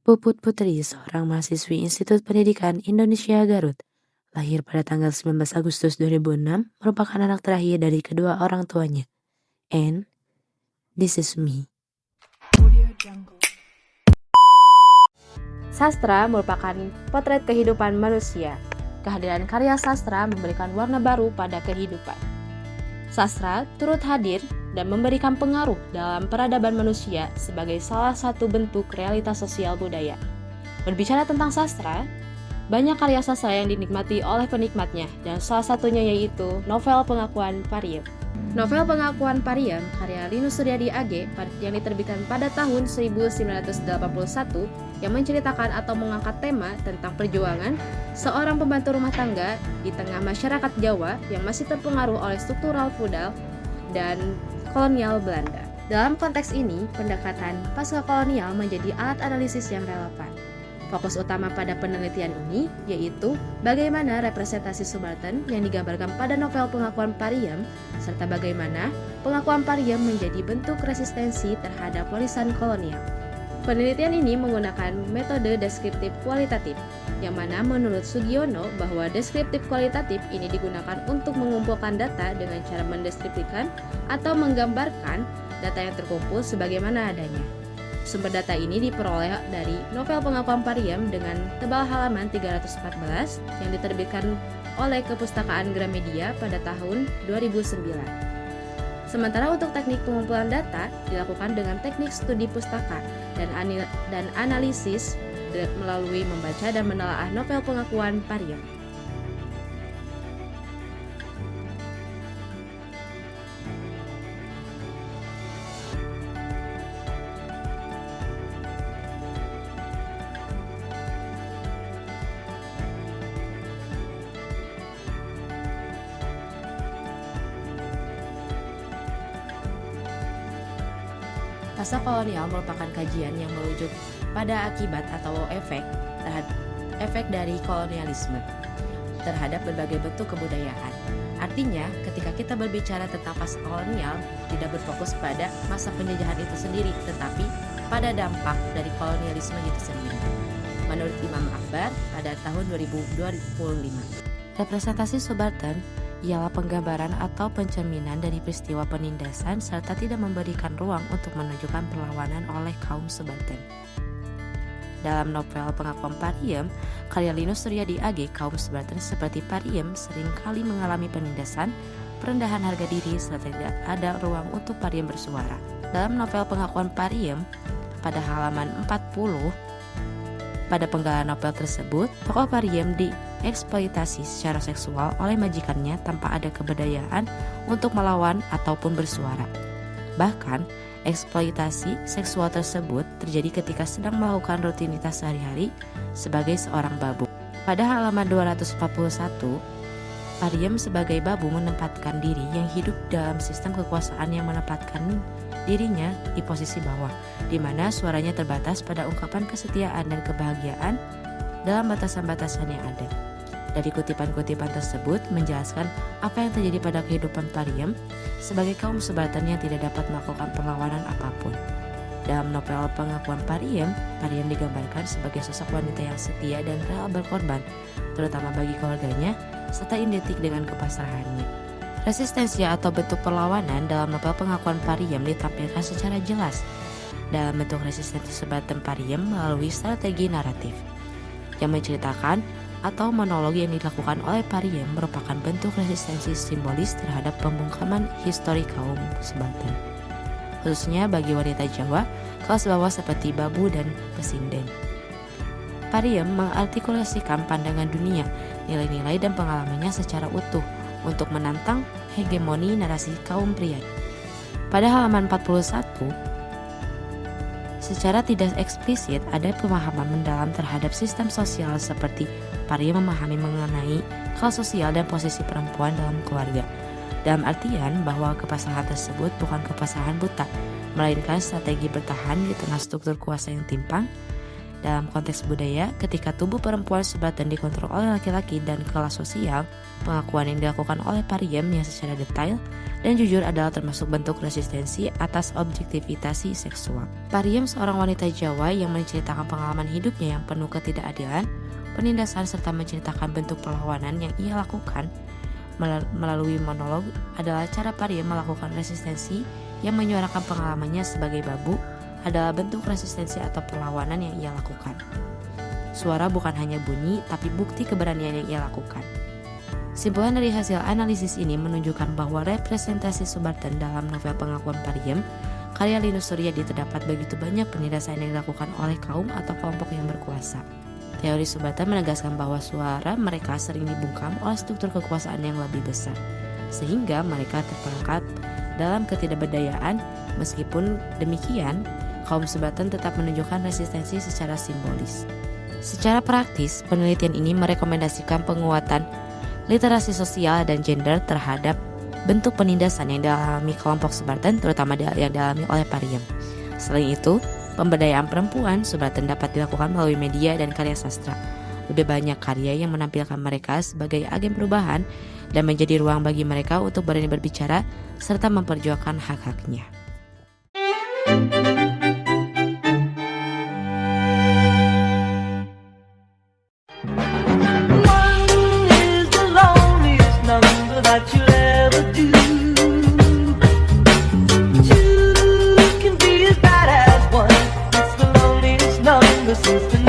Puput Putri, seorang mahasiswi Institut Pendidikan Indonesia Garut, lahir pada tanggal 19 Agustus 2006, merupakan anak terakhir dari kedua orang tuanya. And this is me. Sastra merupakan potret kehidupan manusia. Kehadiran karya sastra memberikan warna baru pada kehidupan. Sastra turut hadir dan memberikan pengaruh dalam peradaban manusia sebagai salah satu bentuk realitas sosial budaya. Berbicara tentang sastra, banyak karya sastra yang dinikmati oleh penikmatnya, dan salah satunya yaitu novel Pengakuan Pariem. Novel Pengakuan Pariem karya Linus Suryadi AG yang diterbitkan pada tahun 1981 yang menceritakan atau mengangkat tema tentang perjuangan seorang pembantu rumah tangga di tengah masyarakat Jawa yang masih terpengaruh oleh struktural feudal dan kolonial Belanda. Dalam konteks ini, pendekatan pasca kolonial menjadi alat analisis yang relevan. Fokus utama pada penelitian ini yaitu bagaimana representasi subaltern yang digambarkan pada novel Pengakuan Pariem, serta bagaimana pengakuan Pariem menjadi bentuk resistensi terhadap warisan kolonial. Penelitian ini menggunakan metode deskriptif kualitatif, yang mana menurut Sugiono bahwa deskriptif kualitatif ini digunakan untuk mengumpulkan data dengan cara mendeskripsikan atau menggambarkan data yang terkumpul sebagaimana adanya. Sumber data ini diperoleh dari novel Pengakuan Pariem dengan tebal halaman 314 yang diterbitkan oleh Kepustakaan Gramedia pada tahun 2009. Sementara untuk teknik pengumpulan data dilakukan dengan teknik studi pustaka dan analisis melalui membaca dan menelaah novel Pengakuan Pariem. Pasca kolonial merupakan kajian yang merujuk pada akibat atau efek dari kolonialisme terhadap berbagai bentuk kebudayaan. Artinya, ketika kita berbicara tentang pasca kolonial, tidak berfokus pada masa penjajahan itu sendiri, tetapi pada dampak dari kolonialisme itu sendiri. Menurut Imam Akbar pada tahun 2025, representasi subaltern ialah penggambaran atau pencerminan dari peristiwa penindasan serta tidak memberikan ruang untuk menunjukkan perlawanan oleh kaum subaltern. Dalam novel Pengakuan Pariem, karya Linus Suryadi AG, kaum subaltern seperti Pariem seringkali mengalami penindasan, perendahan harga diri, serta tidak ada ruang untuk Pariem bersuara. Dalam novel Pengakuan Pariem, pada halaman 40, pada penggalan novel tersebut, tokoh Pariem dieksploitasi secara seksual oleh majikannya tanpa ada keberdayaan untuk melawan ataupun bersuara. Bahkan, eksploitasi seksual tersebut terjadi ketika sedang melakukan rutinitas sehari-hari sebagai seorang babu. Pada halaman 241, Pariem sebagai babu menempatkan diri yang hidup dalam sistem kekuasaan yang menempatkan dirinya di posisi bawah, di mana suaranya terbatas pada ungkapan kesetiaan dan kebahagiaan dalam batasan-batasan yang ada. Dari kutipan-kutipan tersebut menjelaskan apa yang terjadi pada kehidupan Pariem sebagai kaum subaltern yang tidak dapat melakukan perlawanan apapun. Dalam novel Pengakuan Pariem, Pariem digambarkan sebagai sosok wanita yang setia dan rela berkorban, terutama bagi keluarganya, serta identik dengan kepasrahannya. Resistensi atau bentuk perlawanan dalam novel Pengakuan Pariem ditampilkan secara jelas dalam bentuk resistensi subaltern Pariem melalui strategi naratif yang menceritakan atau monolog yang dilakukan oleh Pariem merupakan bentuk resistensi simbolis terhadap pembungkaman histori kaum subaltern, khususnya bagi wanita Jawa kelas bawah seperti babu dan pesinden. Pariem mengartikulasikan pandangan dunia, nilai-nilai dan pengalamannya secara utuh untuk menantang hegemoni narasi kaum pria. Pada halaman 41, secara tidak eksplisit ada pemahaman mendalam terhadap sistem sosial seperti Pariem memahami mengenai kelas sosial dan posisi perempuan dalam keluarga, dalam artian bahwa kepasrahan tersebut bukan kepasrahan buta, melainkan strategi bertahan di tengah struktur kuasa yang timpang Dalam konteks budaya, ketika tubuh perempuan Subaltern dikontrol oleh laki-laki dan kelas sosial, pengakuan yang dilakukan oleh Pariem yang secara detail dan jujur adalah termasuk bentuk resistensi atas objektivitas seksual. Pariem seorang wanita Jawa yang menceritakan pengalaman hidupnya yang penuh ketidakadilan, penindasan serta menceritakan bentuk perlawanan yang ia lakukan melalui monolog adalah cara Pariem melakukan resistensi yang menyuarakan pengalamannya sebagai babu adalah bentuk resistensi atau perlawanan yang ia lakukan. Suara bukan hanya bunyi, tapi bukti keberanian yang ia lakukan. Simpulan dari hasil analisis ini menunjukkan bahwa representasi Subaltern dalam novel pengakuan Pariem, karya Linus Suryadi terdapat begitu banyak penindasan yang dilakukan oleh kaum atau kelompok yang berkuasa. Teori Subaltern menegaskan bahwa suara mereka sering dibungkam oleh struktur kekuasaan yang lebih besar, sehingga mereka terperangkap dalam ketidakberdayaan. Meskipun demikian, kaum Subaltern tetap menunjukkan resistensi secara simbolis. Secara praktis, penelitian ini merekomendasikan penguatan literasi sosial dan gender terhadap bentuk penindasan yang dialami kelompok Subaltern, terutama yang dialami oleh Pariem. Selain itu, pemberdayaan perempuan Subaltern dapat dilakukan melalui media dan karya sastra. Lebih banyak karya yang menampilkan mereka sebagai agen perubahan dan menjadi ruang bagi mereka untuk berani berbicara serta memperjuangkan hak-haknya. That you'll ever do. Two can be as bad as one. It's the loneliest number since the